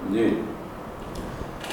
जी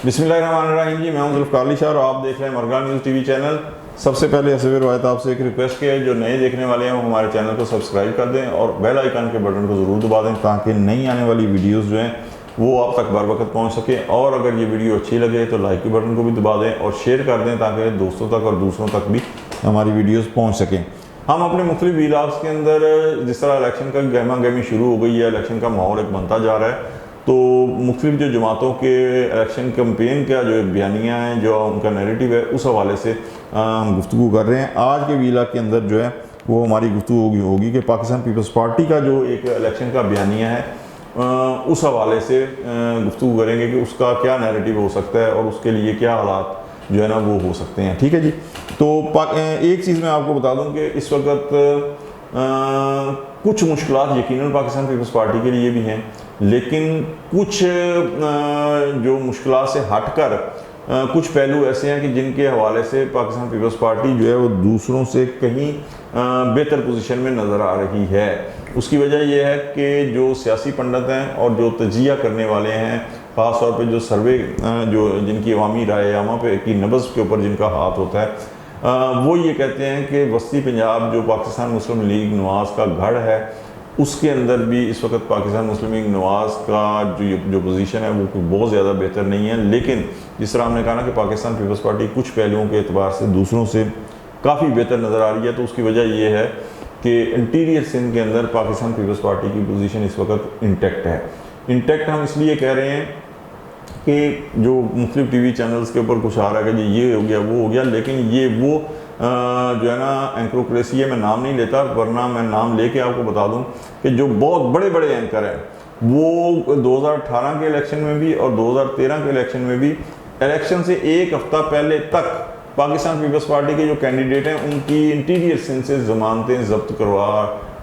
बिस्मिल्लाहिर्रहमानिर्रहीम जी, मैं हूं जुल्फ़िकार अली शाह और आप देख रहे हैं मरगा न्यूज़ टीवी चैनल। सबसे पहले हसब रवायत आपसे एक रिक्वेस्ट है, जो नए देखने वाले हैं वो हमारे चैनल को सब्सक्राइब कर दें और बेल आइकन के बटन को ज़रूर दबा दें ताकि नई आने वाली वीडियोज़ जो हैं वो आप तक बर वक्त पहुँच सकें। और अगर ये वीडियो अच्छी लगे तो लाइक के बटन को भी दबा दें और शेयर कर दें ताकि दोस्तों तक और दूसरों तक भी हमारी वीडियोज़ पहुँच सकें। हम अपने मुख्तलिफ व्लॉग्स के अंदर जिस तरह इलेक्शन का गहमा गहमी शुरू हो गई है, इलेक्शन का माहौल एक बनता जा रहा है, तो मुख्तलिफ जो जमातों के इलेक्शन कैंपेन का जो बयानियाँ हैं, जो उनका नैरेटिव है, उस हवाले से हम गुफ्तगू कर रहे हैं। आज के व्लॉग के अंदर जो है वो हमारी गुफ्तगू होगी कि पाकिस्तान पीपल्स पार्टी का जो एक इलेक्शन का बयानिया है उस हवाले से गुफ्तगू करेंगे कि उसका क्या नैरेटिव हो सकता है और उसके लिए क्या हालात जो है ना वो हो सकते हैं। ठीक है जी। तो एक चीज़ मैं आपको बता दूं कि इस वक्त कुछ मुश्किलात यकीनन पाकिस्तान पीपल्स पार्टी के लिए भी हैं, लेकिन कुछ जो मुश्किलात से हटकर कुछ पहलू ऐसे हैं कि जिनके हवाले से पाकिस्तान पीपल्स पार्टी जो है वो दूसरों से कहीं बेहतर पोजीशन में नज़र आ रही है। उसकी वजह यह है कि जो सियासी पंडित हैं और जो तजिया करने वाले हैं, ख़ास तौर पे जो सर्वे जो जिनकी अवामी राय आमा पे की नब्ज़ के ऊपर जिनका हाथ होता है, वो ये कहते हैं कि वस्ती पंजाब जो पाकिस्तान मुस्लिम लीग नवाज़ का गढ़ है, उसके अंदर भी इस वक्त पाकिस्तान मुस्लिम लीग नवाज़ का जो पोजीशन है वो बहुत ज़्यादा बेहतर नहीं है। लेकिन जिस तरह हमने कहा ना कि पाकिस्तान पीपल्स पार्टी कुछ पहलुओं के एतबार से दूसरों से काफ़ी बेहतर नज़र आ रही है, तो उसकी वजह ये है कि इंटीरियर सिंध के अंदर पाकिस्तान पीपल्स पार्टी की पोजीशन इस वक्त इंटैक्ट है। इंटैक्ट हम इसलिए कह रहे हैं कि जो मुख्तलिफ टीवी चैनल्स के ऊपर कुछ आ रहा है कि जी ये हो गया वो हो गया, लेकिन ये वो जो है ना एंकरोक्रेसी है, मैं नाम नहीं लेता, वरना मैं नाम लेके आपको बता दूं कि जो बहुत बड़े बड़े एंकर हैं वो 2018 के इलेक्शन में भी और 2013 के इलेक्शन में भी इलेक्शन से एक हफ्ता पहले तक पाकिस्तान पीपल्स पार्टी के जो कैंडिडेट हैं उनकी इंटीरियर सिंध से ज़मानतें जब्त करवा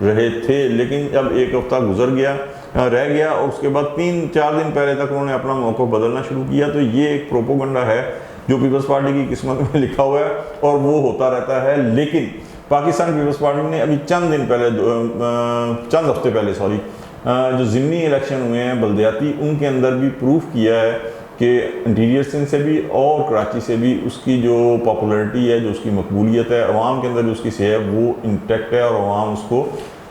रहे थे। लेकिन जब एक हफ्ता गुजर गया रह गया और उसके बाद 3-4 दिन पहले तक उन्होंने अपना मौक़िफ़ बदलना शुरू किया, तो ये एक प्रोपोगंडा है जो पीपल्स पार्टी की किस्मत में लिखा हुआ है और वो होता रहता है। लेकिन पाकिस्तान पीपल्स पार्टी ने अभी चंद हफ्ते पहले जो ज़िमनी इलेक्शन हुए हैं बल्दियाती, उनके अंदर भी प्रूफ किया है कि इंटीरियर सिंध से भी और कराची से भी उसकी जो पॉपुलैरिटी है, जो उसकी मकबूलियत है, अवाम के अंदर जो उसकी से है वो इंटैक्ट है और अवाम उसको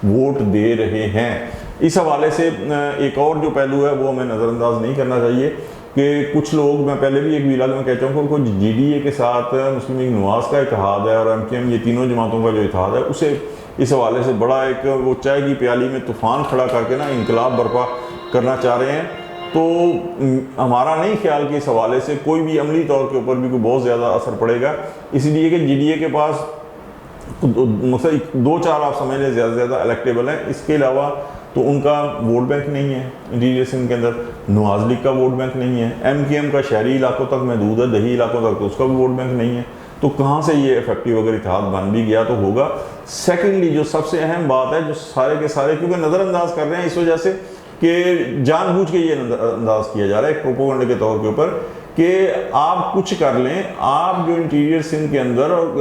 वोट दे रहे हैं। इस हवाले से एक और जो पहलू है वो हमें नज़रअंदाज नहीं करना चाहिए कि कुछ लोग, मैं पहले भी एक व्लॉग में कहता हूँ कि GDA के साथ मुस्लिम लीग नवाज़ का इत्तेहाद है और MKM, ये तीनों जमातों का जो इत्तेहाद है, उसे इस हवाले से बड़ा एक वो चाय की प्याली में तूफ़ान खड़ा करके ना इनकलाब बर्पा करना चाह रहे हैं। तो हमारा नहीं ख्याल कि इस हवाले से कोई भी अमली तौर के ऊपर भी कोई बहुत ज़्यादा असर पड़ेगा, इसलिए कि GDA के पास मतलब 2-4 आप समझ लें ज़्यादा से ज़्यादा इलेक्टेबल हैं। इसके अलावा तो उनका वोट बैंक नहीं है इंटीरियर सिंध के अंदर, नवाज लीग का वोट बैंक नहीं है, MKM का शहरी इलाकों तक महदूद है, दही इलाकों तक, तो उसका भी वोट बैंक नहीं है। तो कहाँ से ये इफेक्टिव अगर इत्तेहाद बन भी गया तो होगा। सेकेंडली जो सबसे अहम बात है, जो सारे के सारे क्योंकि नज़रअंदाज कर रहे हैं इस वजह से कि जानबूझ के ये नज़रअंदाज किया जा रहा है एक प्रोपोगंडे के तौर के ऊपर कि आप कुछ कर लें, आप जो इंटीरियर सिंध के अंदर और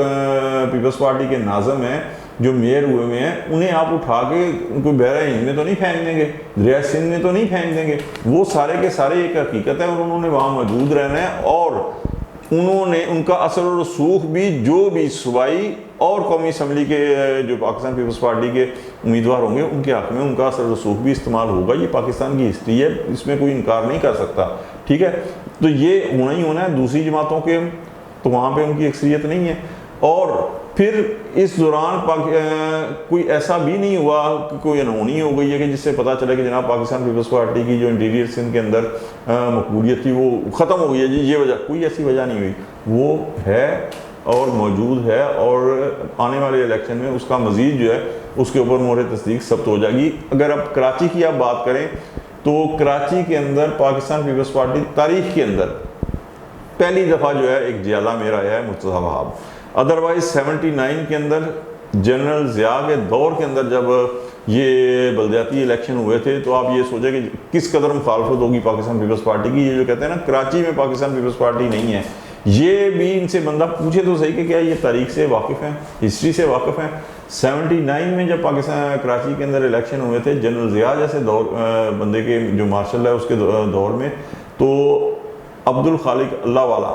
पीपल्स पार्टी के नाज़म हैं, जो मेयर हुए हैं, उन्हें आप उठा के उनको बहरा हिंद में तो नहीं फेंक देंगे, दरिया सिंध में तो नहीं फेंक देंगे। वो सारे के सारे एक हकीकत है और उन्होंने वहाँ मौजूद रहना है और उन्होंने उनका असर और रसूख भी जो भी सूबाई और कौमी असम्बली के जो पाकिस्तान पीपल्स पार्टी के उम्मीदवार होंगे उनके हक़ में उनका असर रसूख भी इस्तेमाल होगा। ये पाकिस्तान की हिस्ट्री है, इसमें कोई इनकार नहीं कर सकता। ठीक है, तो ये होना ही होना है। दूसरी जमातों के तो वहाँ पर उनकी अक्सरियत नहीं है और फिर इस दौरान कोई ऐसा भी नहीं हुआ कि कोई अनहोनी हो गई है कि जिससे पता चले कि जनाब पाकिस्तान पीपल्स पार्टी की जो इंटीरियर सिंध के अंदर मकबूलियत थी वो ख़त्म हो गई है जी, ये वजह, कोई ऐसी वजह नहीं हुई। वो है और मौजूद है और आने वाले इलेक्शन में उसका मज़ीद जो है उसके ऊपर मोहर तस्दीक सब्त हो जाएगी। अगर अब कराची की आप बात करें तो कराची के अंदर पाकिस्तान पीपल्स पार्टी तारीख़ के अंदर पहली दफ़ा जो है एक ज़ियादा मेयर आया है मुर्तज़ा वहाब। अदरवाइज 79 के अंदर जनरल ज़िया के दौर के अंदर जब ये बल्दियाती इलेक्शन हुए थे तो आप ये सोचें कि किस कदर मुखालफत होगी पाकिस्तान पीपल्स पार्टी की। ये जो कहते हैं ना कराची में पाकिस्तान पीपल्स पार्टी नहीं है, ये भी इनसे बंदा पूछे तो सही कि क्या ये तारीख से वाकिफ़ हैं, हिस्ट्री से वाकिफ़ हैं। 79 में जब पाकिस्तान कराची के अंदर इलेक्शन हुए थे जनरल ज़िया जैसे दौर बंदे के जो मार्शल है उसके दौर में, तो अब्दुल खालिक अल्लाह वाला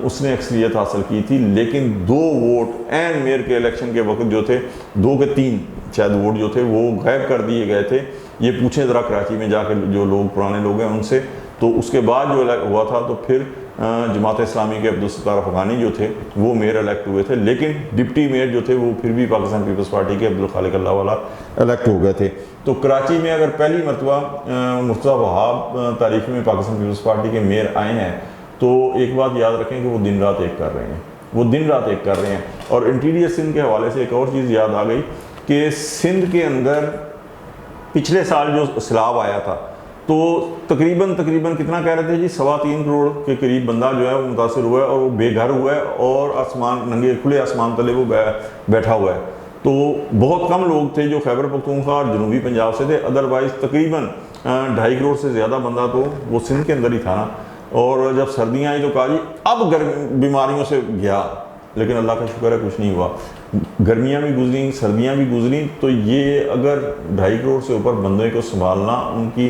उसने अक्सरियत हासिल की थी, लेकिन 2 वोट एन मेयर के इलेक्शन के वक्त जो थे 2 के 3 शायद वोट जो थे वो गायब कर दिए गए थे। ये पूछें ज़रा कराची में जाकर जो लोग पुराने लोग हैं उनसे। तो उसके बाद जो हुआ था तो फिर जमात इस्लामी के अब्दुल सत्तार अफगानी जो थे वो मेयर इलेक्ट हुए थे, लेकिन डिप्टी मेयर जो थे वो फिर भी पाकिस्तान पीपल्स पार्टी के अब्दुल खालिक अल्लाह वाला इलेक्ट हो गए थे। तो कराची में अगर पहली मरतबा मुर्तज़ा वहाब तारीख में पाकिस्तान पीपल्स पार्टी के मेयर आए हैं तो एक बात याद रखें कि वो दिन रात एक कर रहे हैं, वो दिन रात एक कर रहे हैं। और इंटीरियर सिंध के हवाले से एक और चीज़ याद आ गई कि सिंध के अंदर पिछले साल जो सैलाब आया था तो तकरीबन कितना कह रहे थे जी, 3.25 करोड़ के करीब बंदा जो है वो मुतासर हुआ है और वो बेघर हुआ है और आसमान नंगे खुले आसमान तले वो बैठा हुआ है। तो बहुत कम लोग थे जो खैबर पख्तूनख्वा और जनूबी पंजाब से थे, अदरवाइज़ तकरीबन 2.5 करोड़ से ज़्यादा बंदा तो वो सिंध के अंदर ही था ना। और जब सर्दियाँ आई तो कहा जी अब बीमारियों से गया, लेकिन अल्लाह का शुक्र है कुछ नहीं हुआ। गर्मियाँ भी गुजरी, सर्दियाँ भी गुजरी। तो ये अगर 2.5 करोड़ से ऊपर बंदे को संभालना, उनकी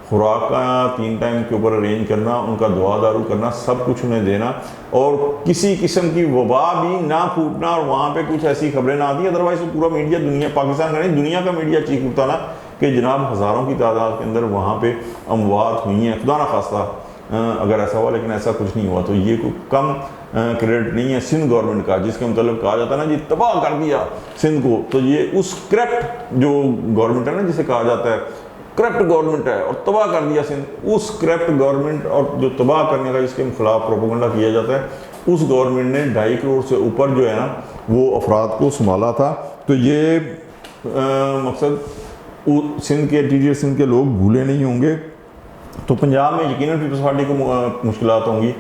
खुराक का 3 टाइम के ऊपर अरेंज करना, उनका दुआ दारू करना, सब कुछ उन्हें देना और किसी किस्म की वबा भी ना फूटना और वहाँ पे कुछ ऐसी खबरें ना आती, अदरवाइज तो पूरा मीडिया दुनिया पाकिस्तान का नहीं दुनिया का मीडिया चीख उठता ना कि जनाब हज़ारों की तादाद के अंदर वहाँ पे अमवात हुई हैं, खुदा ना खास्ता अगर ऐसा हुआ, लेकिन ऐसा कुछ नहीं हुआ। तो ये कोई कम क्रेडिट नहीं है सिंध गवर्नमेंट का, जिसके मतलब कहा जाता है ना जी तबाह कर दिया सिंध को। तो ये उस करप्ट जो गवर्नमेंट है ना, जिसे कहा जाता है करप्ट गवर्नमेंट है और तबाह कर दिया सिंध, उस करप्ट गवर्नमेंट और जो तबाह करने का जिसके खिलाफ प्रोपेगेंडा किया जाता है, उस गवर्नमेंट ने 2.5 करोड़ से ऊपर जो है ना वो अफराद को संभाला था। तो ये मकसद सिंध के इंटीरियर सिंध के लोग भूले नहीं होंगे। तो पंजाब में यकीनन पीपल्स पार्टी को मुश्किलात होंगी,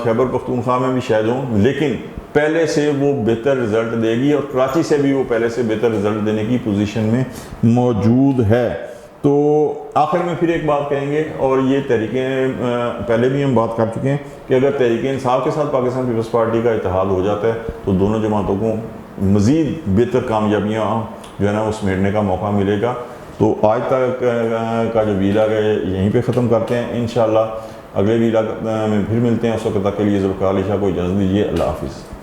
खैबर पख्तूनख्वा में भी शायद हों, लेकिन पहले से वो बेहतर रिज़ल्ट देगी और कराची से भी वो पहले से बेहतर रिज़ल्ट देने की पोजीशन में मौजूद है। तो आखिर में फिर एक बात कहेंगे, और ये तहरीकें पहले भी हम बात कर चुके हैं कि अगर तहरीक इंसाफ के साथ पाकिस्तान पीपल्स पार्टी का इत्तेहाद हो जाता है तो दोनों जमातों को मज़ीद बेहतर कामयाबियाँ जो है ना वो समेटने का मौका मिलेगा। तो आज तक का जो वीलॉग है यहीं पे ख़त्म करते हैं। इंशाअल्लाह अगले वीलॉग में फिर मिलते हैं। उस वक्त तक के लिए ज़ुल्फ़िकार अली शाह को इजाज़त दीजिए। अल्लाह हाफ़िज़।